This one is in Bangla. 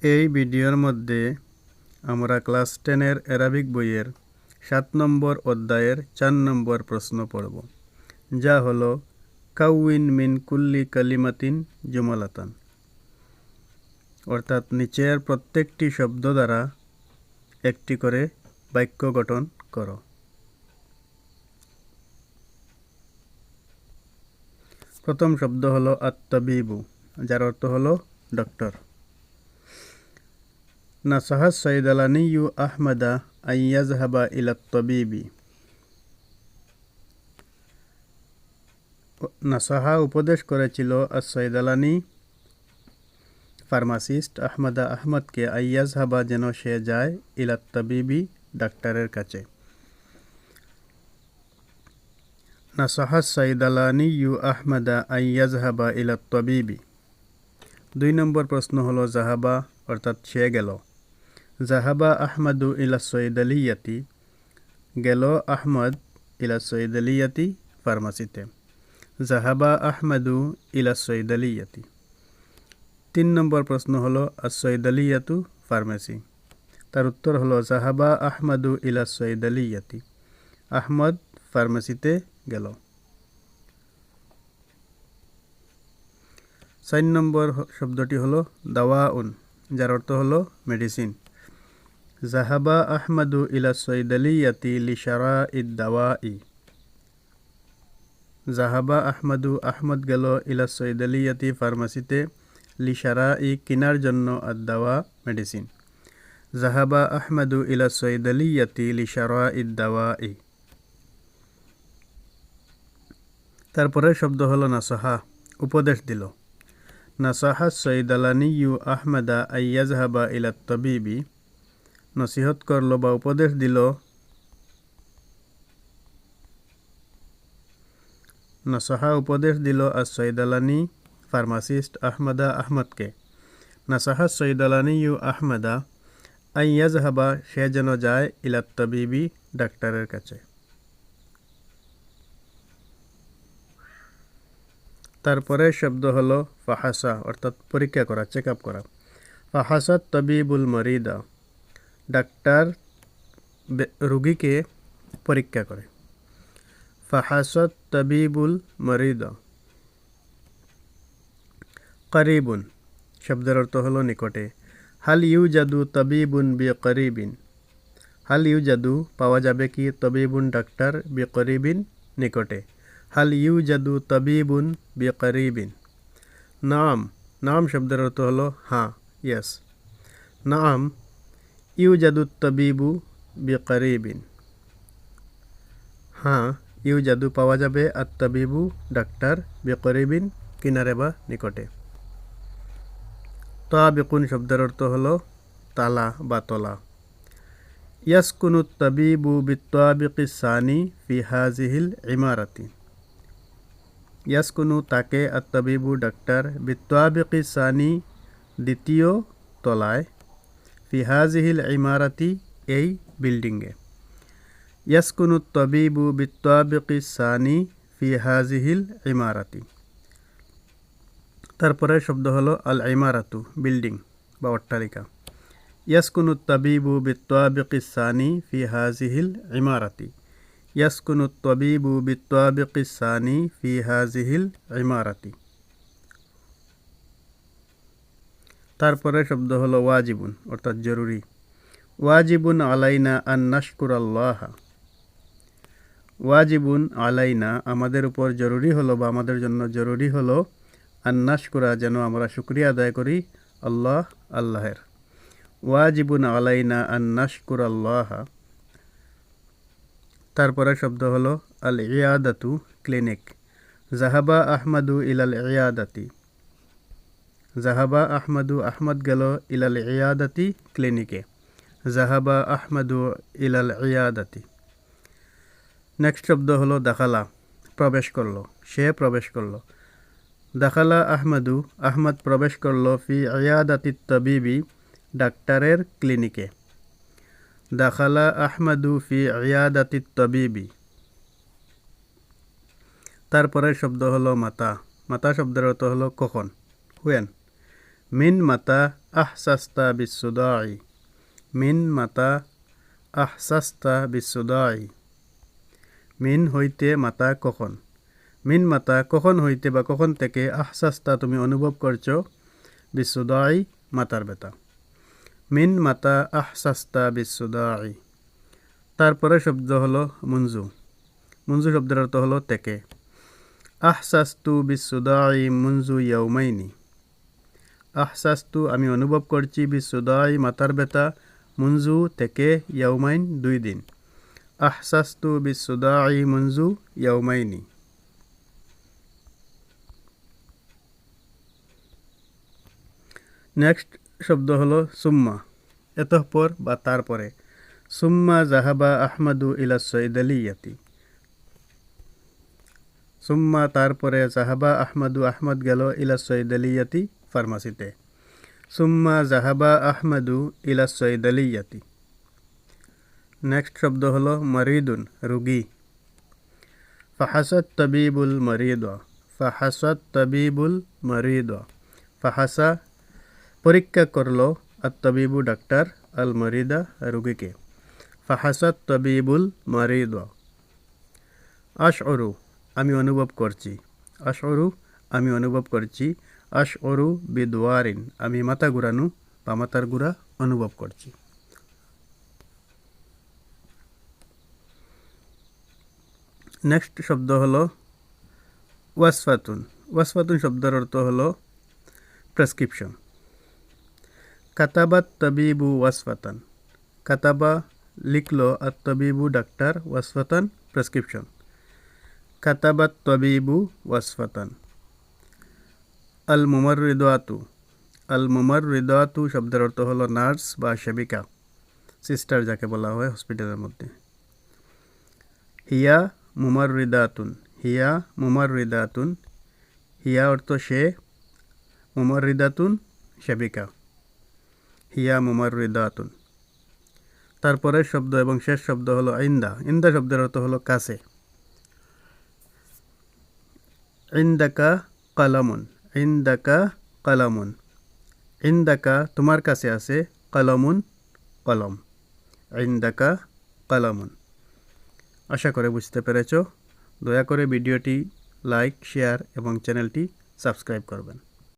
এই ভিডিওর মধ্যে আমরা ক্লাস 10-এর অ্যারাবিক বইয়ের 7 নম্বর অধ্যায়ের 4 নম্বর প্রশ্ন পড়ব, যা হলো কাউইন মিন কুল্লি কালিমাতিন জুমালাতান, অর্থাৎ নিচের প্রত্যেকটি শব্দ দ্বারা একটি করে বাক্য গঠন করো। প্রথম শব্দ হলো আত-তাবিবু, যার অর্থ হলো ডক্টর। নাসাহা সাইদালানিয়ু আহমদা আন ইয়াযহাবা ইলাত তাবিবি। নাসাহা উপদেশ করেছিল as-সাইদালানি ফার্মাসিস্ট আহমদা আহমদকে আন ইয়াযহাবা যেন সে যায় ইলাত তাবিবি ডাক্তারের কাছে। নাসাহা সাইদালানিয়ু আহমদা আন ইয়াযহাবা ইলাত তাবিবি। 2 নম্বর প্রশ্ন হলো জাহাবা, অর্থাৎ সে গেল। জাহাবা আহমদু ইলা সৈদালিয়াতি, গেল আহমদ ইলা সৈদালিয়াতি ফার্মাসিতে। জাহাবা আহমদু ইলা সৈদালিয়াতি। 3 নম্বর প্রশ্ন হলো as-সৈদালিয়াতু ফার্মেসি। তার উত্তর হলো জাহাবা আহমদু ইলা সৈদালিয়াতি, আহমদ ফার্মেসিতে গেল। 4 নম্বর শব্দটি হলো দাওয়াউন, যার অর্থ হলো মেডিসিন। জাহাবা আহমদু ইলা সৈদালিয়াতি লিশারাইদ দাওয়াই। জাহাবা আহমদু, আহমদ গেল ইলা সৈদালিয়াতি ফার্মাসিতে লিশারাই কিনার জন্য আদ-দাওয়া মেডিসিন। জাহাবা আহমদু ইলা সৈদালিয়াতি লিশারাইদ দাওয়াই। তারপরে শব্দ হলো নাসাহা, উপদেশ দিল। নাসাহা সৈদালানিয়ু আহমদা আন ইয়াযহাবা ইলাত তাবিবি, নসিহত করলো বা উপদেশ দিল। নাসাহা উপদেশ দিল as-সৈদালানি ফার্মাসিস্ট আহমদা আহমদকে। নাসাহা সৈদালানিয়ু আহমদা আন ইয়াযহাবা, সে যেন যায় ইলাত তাবিবি ডাক্তারের কাছে। তারপরে শব্দ হলো ফাহাসা, অর্থাৎ পরীক্ষা করা, চেক আপ করা। ফাহাসাত তাবিবুল মরিদা, ডাক্তার রোগীকে পরীক্ষা করে। ফাহাসাত তাবিবুল মরিদা। করিবুন শব্দের অর্থ হলো নিকটে। হাল ইউজাদু তাবিবুন বিকরিবিন, হাল ইউজাদু পাওয়া যাবে কি, তাবিবুন ডাক্তার, বিকরিবিন নিকটে। হাল ইউজাদু তাবিবুন বিকরিবিন। নাম, নাম শব্দের অর্থ হলো হ্যাঁ, ইয়েস। নাম ইউজাদু তাবিবু বিকরিবিন, হ্যাঁ ইউজাদু পাওয়া যাবে, আর তাবিবু ডাক্তার, বিকরিবিন কিনারে বা নিকটে। তাবিকুন শব্দের অর্থ হলো তালা বা তলা। ইয়াসকুনু তাবিবু বিত্তাবিকিস সানি ফি হাযিহিল ইমারাতি। ইয়াসকুনু তাকে, আর তাবিবু ডাক্তার, বিত্তাবিকিস সানি দ্বিতীয় তলায়, ফি হাযিহিল ইমারাতি এই বিল্ডিংয়ে। ইয়াসকুনু তাবিবু বিত্তাবিকিস সানি ফি হাযিহিল ইমারাতি। তারপরে শব্দ হলো আল ইমারাতু, বিল্ডিং বা অট্টালিকা। ইয়াসকুনু তাবিবু বিত্তাবিকিস সানি ফি হাযিহিল ইমারাতি। ইয়াসকুনু তাবিবু বিত্তাবিকিস সানি ফি হাযিহিল ইমারাতি। তারপরে শব্দ হলো ওয়াজিবুন, অর্থাৎ জরুরি। ওয়াজিবুন আলাইনা আন নাশকুরাল্লাহ। ওয়াজিবুন আলাইনা আমাদের উপর জরুরি হলো বা আমাদের জন্য জরুরি হলো, আন নাশকুরা যেন আমরা শুকরিয়া আদায় করি, আল্লাহ আল্লাহের। ওয়াজিবুন আলাইনা আন নাশকুরাল্লাহ। তারপরে শব্দ হলো আল ইয়াদাতু, ক্লিনিক। জাহাবা আহমদু ইলাল ইয়াদাতি। জাহাবা আহমদু, আহমদ গেল ইলাল ইয়াদাতি ক্লিনিকে। জাহাবা আহমদু ইলাল ইয়াদাতি। নেক্সট শব্দ হলো দাখালা, প্রবেশ করলো, সে প্রবেশ করলো। দাখালা আহমদু, আহমদ প্রবেশ করলো ফি ইয়াদাতি তাবিবি ডাক্তারের ক্লিনিকে। দাখালা আহমদু ফি ইয়াদাতি তাবিবি। তারপরের শব্দ হলো মাতা, মাতা শব্দের অর্থ হলো কখন, হুয়েন। মিন মাতা আহসাস্তা বিসুদাই, মিন মাতা আহসাস্তা বিসুদাই, মিন হইতে মাতা কখন, মিন মাতা কখন হইতে বা কখন থেকে আহসাস্তা তুমি অনুভব করছো বিসুদাই মাতার ব্যথা, মিন মাতা আহসাস্তা বিসুদাই। তারপরে শব্দ হলো মুনজু, মুনজু শব্দের অর্থ হলো থেকে। আহসাস্তু বিসুদাই মুনজু ইয়াউমাইনি, আহসাস্তু আমি অনুভব করছি বিসুদাই মাতার ব্যথা মুনজু থেকে ইয়াউমাইন 2 দিন, আহসাস্তু বিসুদাই মুনজু ইয়াউমাইনি। নেক্সট শব্দ হলো সুম্মা, এতঃপর বা তারপরে। সুম্মা জাহাবা আহমদু ইলা সৈদালিয়াতি, সুম্মা তারপরে জাহাবা আহমদু আহমদ গেল ইলা সৈদালিয়াতি ফার্মাসিতে, সুম্মা জাহাবা আহমদু ইলা সৈদালিয়াতি। নেক্সট শব্দ হলো মরিদুন রুগী, ফাহাসাত তাবিবুল মরিদ, ফাহাসাত তাবিবুল মরিদ, ফাহাসা পরীক্ষা করলো আর তাবিবু ডাক্তার আল মরিদা রুগীকে, ফাহাসাত তাবিবুল মরিদ। আশউরু আমি অনুভব করছি, আশউরু আমি অনুভব করছি, আশউরু বিদওয়ারিন আমি মাথা ঘুরানো বা মাথার ঘুরা অনুভব করছি। নেক্সট শব্দ হলো ওয়াসফাতুন, ওয়াসফাতুন শব্দের অর্থ হলো প্রেসক্রিপশন। কাতাবাত তাবিবু ওয়াসফাতান, কাতাবা লিখলো আর তাবিবু ডাক্তার, ওয়াসফাতান প্রেসক্রিপশন, কাতাবাত তাবিবু ওয়াসফাতান। আল মুমাররিদাতু, আল মুমাররিদাতু শব্দের অর্থ হলো নার্স বা সেবিকা, সিস্টার যাকে বলা হয় হসপিটালের মধ্যে। হিয়া মুমাররিদাতুন, হিয়া মুমাররিদাতুন, হিয়া অর্থ সে, মুমাররিদাতুন সেবিকা, হিয়া মুমাররিদাতুন। তারপরের শব্দ এবং শেষ শব্দ হলো ইন্দা, ইন্দা শব্দের অর্থ হলো কাছে। ইন্দাকা কালামুন, ইন্দাকা কালামুন, ইন্দাকা তোমার কাছে আছে, কালামুন কলম, ইন্দাকা কালামুন। আশা করে বুঝতে পেরেছ। দয়া করে ভিডিওটি লাইক, শেয়ার এবং চ্যানেলটি সাবস্ক্রাইব করবেন।